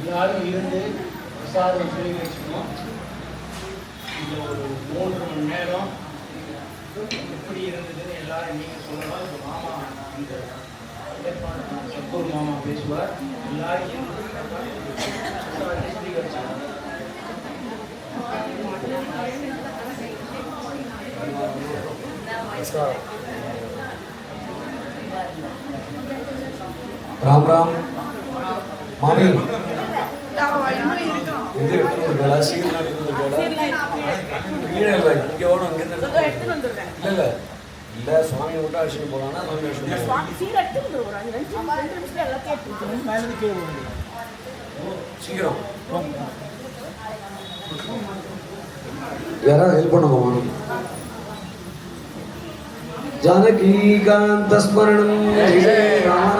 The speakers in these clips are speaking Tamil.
எல்லாரும் இருந்து பிரசாதம் சுவீகரிச்சுக்கணும். இந்த ஒரு 3 மணி நேரம் எப்படி இருந்ததுன்னு எல்லாரும் நீங்கள் சொல்லலாம். இப்போ மாமா இந்த சக்கூர் மாமா பேசுவார். எல்லாரும் சுவீகரிச்சாங்க. ராம் ராம் மாமி இது எடுத்துருக்கா சீர்லாம் இல்லை இங்கே ஓடும் இங்கே இல்லை இல்லை இல்லை சுவாமி விட்டு அடிச்சுட்டு போகலான்னா சீக்கிரம் யாராவது ஹெல்ப் பண்ணுங்க மாமி. जानकी स्मरणं जय राम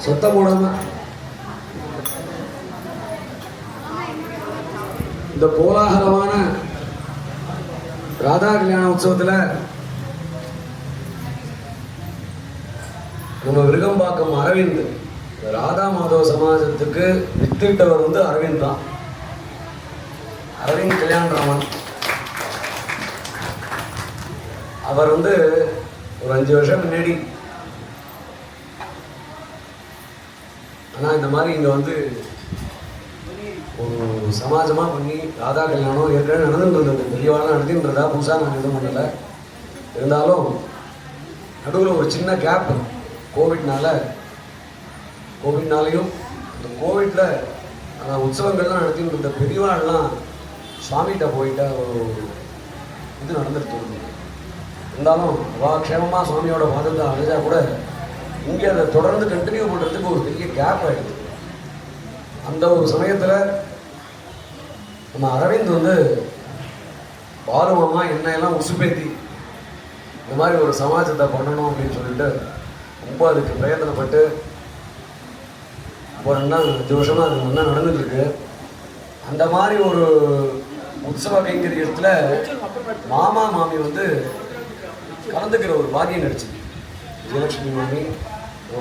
சத்தம் போடாம இந்த கோலாகலமான ராதா கல்யாண உற்சவத்துல நம்ம விருகம்பாக்கம் அரவிந்த் ராதா மாதவ சமாஜத்துக்கு வித்திட்டவர் வந்து அரவிந்த் தான். அரவிந்த் கல்யாணராமன் அவர் வந்து ஒரு 5 வருஷம் முன்னாடி ஆனால் இந்த மாதிரி இங்கே வந்து ஒரு சமாஜமாக பண்ணி ராதா கல்யாணம் ஏற்கனவே நடந்துட்டு இருந்தது. பெரியவாலாம் நடத்தின்றதா புதுசாக நாங்கள் எதுவும் பண்ணலை. இருந்தாலும் நடுவில் ஒரு சின்ன கேப் கோவிட்னாலையும் இந்த கோவிட்டில் உற்சவங்கள்லாம் நடத்தின்னு இருந்த பெரியவாள்லாம் சுவாமிகிட்ட போயிட்ட ஒரு இது நடந்துட்டு இருந்தது. இருந்தாலும் க்ஷேமமாக சுவாமியோட வாதத்தை அடைஞ்சா கூட இங்கே அதை தொடர்ந்து கண்டினியூ பண்ணுறதுக்கு ஒரு பெரிய கேப் ஆகிடுது. அந்த ஒரு சமயத்தில் நம்ம அரவிந்த் வந்து பாலுமாமா என்னையெல்லாம் உசுப்பேத்தி இந்த மாதிரி ஒரு சமாஜத்தை பண்ணணும் அப்படின்னு சொல்லிட்டு ரொம்ப அதுக்கு பிரயத்தனப்பட்டு ஒரு 5 வருஷமாக அது நல்லா நடந்துட்டுருக்கு. அந்த மாதிரி ஒரு உற்சவ கைங்கரியத்தில் மாமா மாமி வந்து கலந்துக்கிற ஒரு பாக்கியம் கிடைச்சிது. விஜயலட்சுமி மாமி,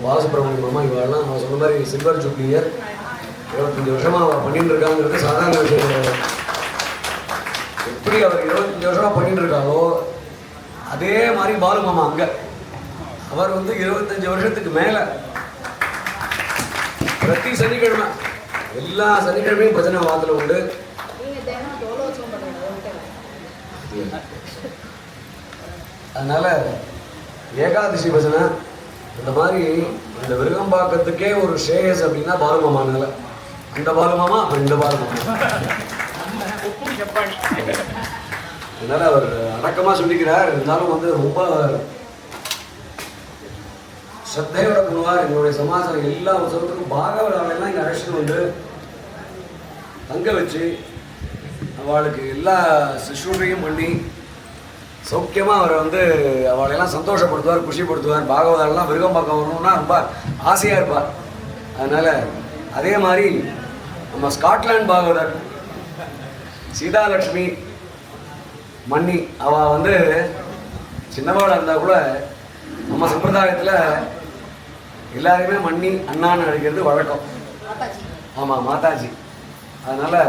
பாலசுப்ரமணியம் மாமா, இவெல்லாம் நான் சொன்ன மாதிரி சில்வர் ஜூப்ளியர் 25 வருஷமாக அவர் பண்ணிட்டு இருக்காங்கிறது சாதாரண விஷயம் கிடையாது. எப்படி அவர் 25 வருஷமாக பண்ணிட்டு இருக்காரோ அதே மாதிரி பாலு மாமா அங்கே அவர் வந்து 25 வருஷத்துக்கு மேலே பிரதி சனிக்கிழமை எல்லா சனிக்கிழமையும் பஜனை வாரத்தில் உண்டு. அதனால ஏகாதசி பஜனை இந்த மாதிரி இந்த விருகம்பாக்கத்துக்கே ஒரு ஷேயஸ் அப்படின்னா பாலுமாமானால அந்த பாலுமாமா அப்புறம் இந்த பாலுமாமா. அதனால அவர் அடக்கமாக சொல்லிக்கிறார். இருந்தாலும் வந்து ரொம்ப ஸ்ரத்தையோட பண்ணுவார். எங்களுடைய சமாஜம் எல்லா உற்சவத்துக்கும் பாகவதாவெல்லாம் இங்கே அழைச்சிட்டு வந்து தங்க வச்சு அவளுக்கு எல்லா சிசுவையும் பண்ணி சௌக்கியமாக அவரை வந்து அவளையெல்லாம் சந்தோஷப்படுத்துவார், குஷிப்படுத்துவார். பாகவதாலெல்லாம் விருகம்பாக்கம் வரணும்னா ரொம்ப ஆசையாக இருப்பார். அதனால் அதே மாதிரி நம்ம ஸ்காட்லாண்ட் பாகவதர் சீதாலட்சுமி மன்னி அவள் வந்து சின்னவாளாக இருந்தால் கூட நம்ம சம்பிரதாயத்தில் எல்லாருமே மன்னி அண்ணான்னு அழைக்கிறது வழக்கம். ஆமாம், மாதாஜி. அதனால்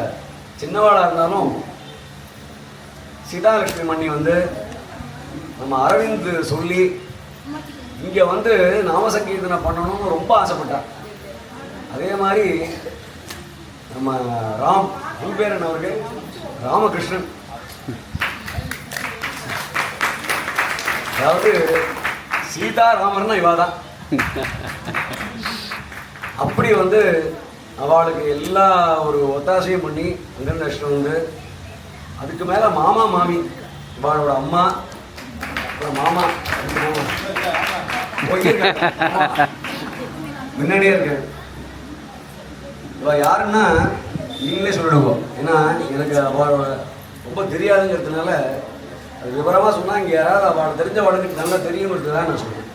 சின்னவாளாக இருந்தாலும் சீதாலட்சுமி மன்னி வந்து நம்ம அரவிந்த் சொல்லி இங்கே வந்து நாமசங்கீர்த்தனை பண்ணணும்னு ரொம்ப ஆசைப்பட்டார். அதே மாதிரி நம்ம உள்பேரன் அவர்கள் ராமகிருஷ்ணன், அதாவது சீதாராமர்னா இவா தான். அப்படி வந்து அவளுக்கு எல்லா ஒரு ஒத்தாசையும் பண்ணி அங்கேருந்து அஷ்டம் வந்து அதுக்கு மேலே மாமா மாமி இவளோட அம்மா மாமா முன்னாடியே இருக்கு. இவ யாருன்னா நீங்களே சொல்லிடுவோம். ஏன்னா எனக்கு அவளோட ரொம்ப தெரியாதுங்கிறதுனால அது விவரமாக சொன்னால் இங்கே யாராவது அவள் தெரிஞ்ச வழக்கு நல்லா தெரியுங்கிறது தான் நான் சொல்லுவேன்.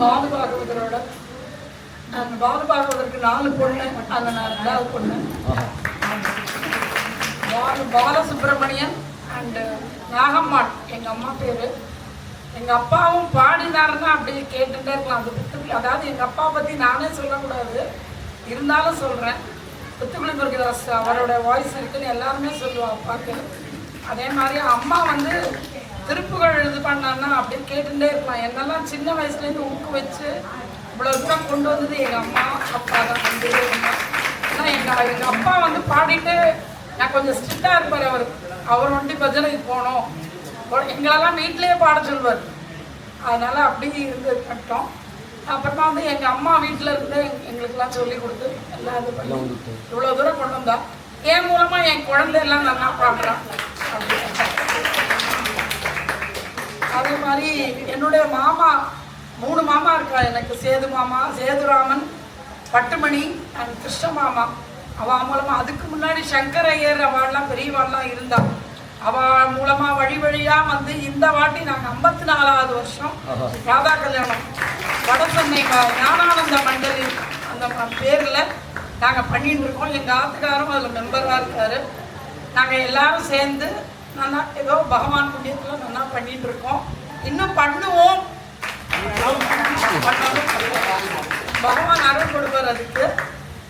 பாலுபாகவதரோட பாலுபாகவதற்கு 4 பொண்ணு, அதை நான் 2வது பொண்ணு. பாலசுப்ரமணியன் அண்டு நாகம்மாள் எங்கள் அம்மா பேர். எங்கள் அப்பாவும் பாடினாருன்னா அப்படி கேட்டுகிட்டே இருக்கலாம். அது புத்துக்குளி, அதாவது எங்கள் அப்பா பற்றி நானே சொல்லக்கூடாது, இருந்தாலும் சொல்கிறேன். புத்துக்குளி முருகதாஸ் அவரோட வாய்ஸ் இருக்குன்னு எல்லாருமே சொல்லுவோம் அப்பாவுக்கு. அதே மாதிரி அம்மா வந்து திருப்புகள் இது பண்ணான்னா அப்படி கேட்டுகிட்டே இருக்கலாம். என்னெல்லாம் சின்ன வயசுலேருந்து ஊக்குவிச்சு இவ்வளோ தூரம் கொண்டு வந்தது எங்கள் அம்மா அப்பா தான் வந்து. ஏன்னா எங்கள் அப்பா வந்து பாடிட்டு நான் கொஞ்சம் ஸ்ட்ரிக்டாக இருப்பார். அவர் வண்டி பஜனைக்கு போகணும், எங்களெல்லாம் வீட்டிலேயே பாட சொல்வார். அதனால் அப்படி இருந்து கட்டோம். அப்புறமா வந்து எங்கள் அம்மா வீட்டில் இருந்து எங்களுக்கெல்லாம் சொல்லி கொடுத்து எல்லாம் இது பண்ணி இவ்வளோ தூரம் கொண்டு வந்தா. என் மூலமாக என் குழந்தையெல்லாம் நல்லா பாடுறான். அதே மாதிரி என்னுடைய மாமா 3 மாமா இருக்கா எனக்கு. சேது மாமா, சேதுராமன், பட்டுமணி அண்ட் கிருஷ்ண மாமா. அவள் மூலமாக அதுக்கு முன்னாடி சங்கர் ஐயர் அவள்லாம் பெரியவாள்லாம் இருந்தா. அவள் மூலமாக வழி வழியாக வந்து இந்த வாட்டி நாங்கள் 54வது வருஷம் ராதா கல்யாணம் வடசென்னை ஞானானந்த மண்டலி அந்த பேரில் நாங்கள் பண்ணிட்டு இருக்கோம். எங்கள் ஆத்துக்காரும் அதில் மெம்பராக இருக்கார். நாங்கள் எல்லாரும் சேர்ந்து நல்லா ஏதோ பகவான் புண்ணியத்தில் நல்லா பண்ணிட்டு இருக்கோம். இன்னும் பண்ணுவோம். பகவான் அருள் கொடுப்பார் அதுக்கு.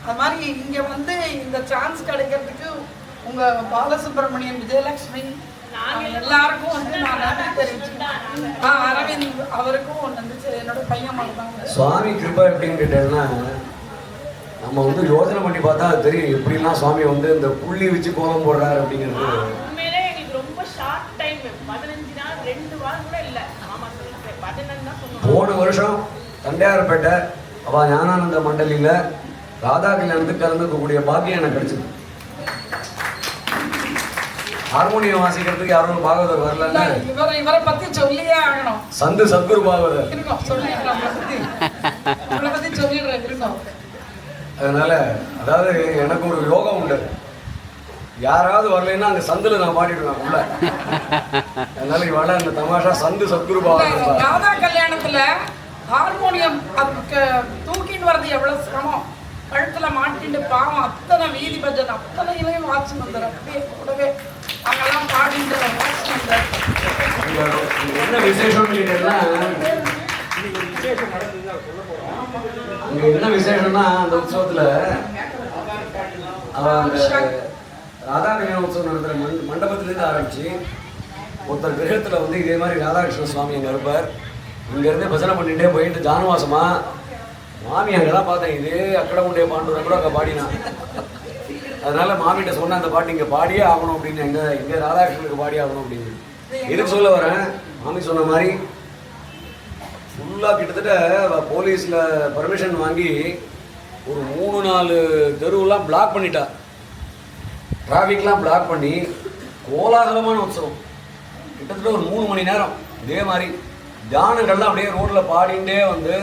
அது மாதிரி இங்கே வந்து இந்த சான்ஸ் கிடைக்கிறதுக்கு உங்கள் பாலசுப்ரமணியன், விஜயலட்சுமி எல்லாருக்கும் வந்து நான் நன்றி தெரிவிச்சுக்கிறேன். அரவிந்த் அவருக்கும் நன்றி. என்னோட பையன் மட்டும்தாங்க. சுவாமி கிருபா எப்படின்னு கேட்டேன்னா, நம்ம வந்து யோசனை பண்ணி பார்த்தா அது தெரியும் எப்படிலாம் சுவாமி வந்து இந்த புள்ளி வச்சு கோலம் போடுறாரு அப்படிங்கிறது. உண்மையிலே எங்களுக்கு ரொம்ப ஷார்ட் டைம், 15 நாள் 2 வாரம் கூட இல்லை. ஆமா சொல்லுங்க, 15 தான் சொன்னோம். போன வருஷம் தண்டையார்பேட்டை அவ ஞானானந்த மண்டலியில் ராதா கல்யாணத்துக்கு கலந்துக்கக்கூடிய பாக்கியம் எனக்கு கிடைச்சது. ஹார்மோனியம் வாசிக்கிறதுக்கு யாரும் பாகவதர் வரல. இவரை பத்தி சொல்லியே ஆகணும். சந்து சத்குரு பாகவதர். அதனால அதாவது எனக்கு ஒரு யோகம் உண்டு. யாராவது வரலைன்னா அந்த சந்துல நான் மாட்டிடுவேன் உள்ள. அதனால இவாள அந்த தமாஷா சந்து சத்குரு பாகவதர். ராதா கல்யாணத்துல ஹார்மோனியம் அதுக்கு தூக்கிட்டு வர்றது எவ்வளவு சிரமம். கழுத்துல மாட்டிட்டு பாவம் அத்தனை வீதி பஜன் அத்தனையிலையும் வாட்சி வந்தார். அப்படியே கூடவே அங்கெல்லாம் பாடிட்டு வாட்சி வந்தார். என்ன விசேஷம் என்ன விசேஷம்னா அந்த உற்சவத்துல அந்த ராதா கல்யாண உற்சவம் நடத்துற மண்டபத்திலேருந்து ஆரம்பிச்சு ஒருத்தர் கிரகத்துல வந்து இதே மாதிரி ராதாகிருஷ்ண சுவாமி அங்கே இருப்பார். இங்கேருந்து பஜனை பண்ணிகிட்டே போயிட்டு ஜானுவாசமா மாமி அங்கெல்லாம் பார்த்தேன். இதே அக்கடமுடைய பாண்டுரை கூட அங்கே பாடினான். அதனால மாமிகிட்ட சொன்ன அந்த பாட்டு இங்கே பாடியே ஆகணும் அப்படின்னு, இங்கே ராதாகிருஷ்ணனுக்கு பாடி ஆகணும் அப்படின்னு. எதுக்கு சொல்ல வரேன், மாமி சொன்ன மாதிரி ஃபுல்லாக கிட்டத்தட்ட போலீஸில் பர்மிஷன் வாங்கி ஒரு 3-4 தெருவெல்லாம் பிளாக் பண்ணிட்டா. டிராஃபிக்லாம் பிளாக் பண்ணி கோலாகலமான உற்சவம் கிட்டத்தட்ட ஒரு 3 மணி நேரம். இதே மாதிரி தியானங்கள்லாம் அப்படியே ரோட்டில் பாடிண்டே வந்து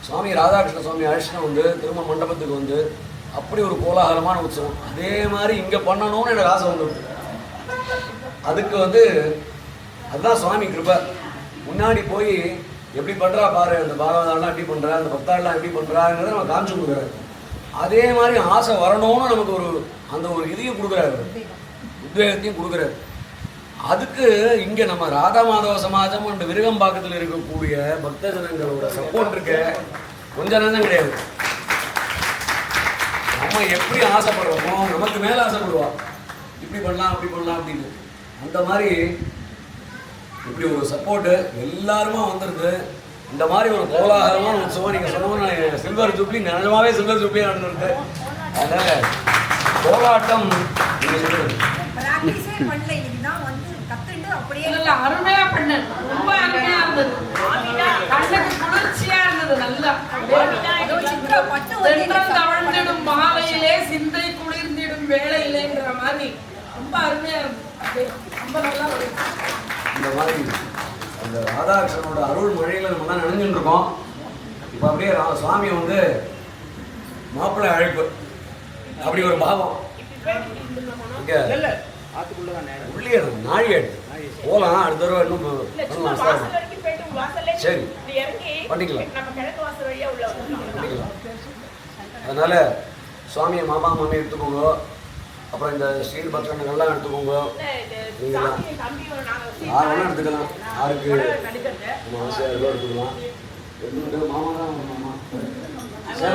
சுவாமி ராதாகிருஷ்ண சுவாமி அழைச்சிட்டு வந்து திரும்ப மண்டபத்துக்கு வந்து அப்படி ஒரு கோலாகலமான உற்சவம். அதே மாதிரி இங்கே பண்ணணும்னு எனக்கு ஆசை வந்துடுது. அதுக்கு வந்து அதுதான் சுவாமி கிருபை. முன்னாடி போய் எப்படி பண்ணுறா பாரு, அந்த பாகவதாலாம் எப்படி பண்ணுறா, அந்த பக்தாலாம் எப்படி பண்ணுறாங்கிறத நம்ம காமிச்சு கொடுக்குறாரு. அதே மாதிரி ஆசை வரணும்னு நமக்கு ஒரு அந்த ஒரு இதையும் கொடுக்குறாரு, உத்வேகத்தையும் கொடுக்குறாரு. அதுக்கு இங்கே நம்ம ராதா மாதவ சமாஜம் அண்ட் விருகம்பாக்கத்தில் இருக்கக்கூடிய பக்த ஜனங்களோட சப்போர்ட் இருக்க கொஞ்சம் நேரம் கிடையாது. நம்ம எப்படி ஆசைப்படுறோமோ நமக்கு மேலே ஆசைப்படுவா, இப்படி பண்ணலாம் அப்படி பண்ணலாம் அப்படின்னு. அந்த மாதிரி இப்படி ஒரு சப்போர்ட்டு எல்லாருமா வந்துருக்கு. இந்த மாதிரி ஒரு கோலாகலமான உற்சவம் நீங்கள் சொன்னோம்னா சில்வர் ஜூப்ளி நிஜமாவே சில்வர் ஜூப்ளி நடந்துருக்கு. அதனால் கோலாட்டம் அருமையா பண்ண, ரொம்ப அருமையா இருந்தது. கண்ணுக்கு குளிர்ச்சியா இருந்தது. நல்லா தவழ்ந்திடும் மாலையிலே சிந்தை குளிர்ந்திடும் வேளையிலேங்கிற மாதிரி ரொம்ப அருமையா இருந்தது. ரொம்ப நல்லா இந்த மாதிரி அந்த ராதாகிருஷ்ணனோட அருள் மழையில நம்ம தான் நினைஞ்சுட்டு இருக்கோம். இப்போ அப்படியே சுவாமியை வந்து மாப்பிள்ளை அழைப்பு அப்படி ஒரு பாவம் இங்கே உள்ளே நாழியாடு போகலாம். அடுத்த தடவை இன்னும் சரி பண்ணிக்கலாம் பண்ணிக்கலாம். அதனால சுவாமியை மாமா மாமி எடுத்துக்கோங்க. அப்புறம் இந்த ஸ்டீல் பத்திரங்கள்லாம் எடுத்துக்கோங்க. நீங்கள் தான் யார் வேணால் எடுத்துக்கலாம். யாருக்கு நம்ம ஆசையாக இருக்கோ எடுத்துக்கலாம். எடுத்துக்கிட்டு மாமா தான் மாமா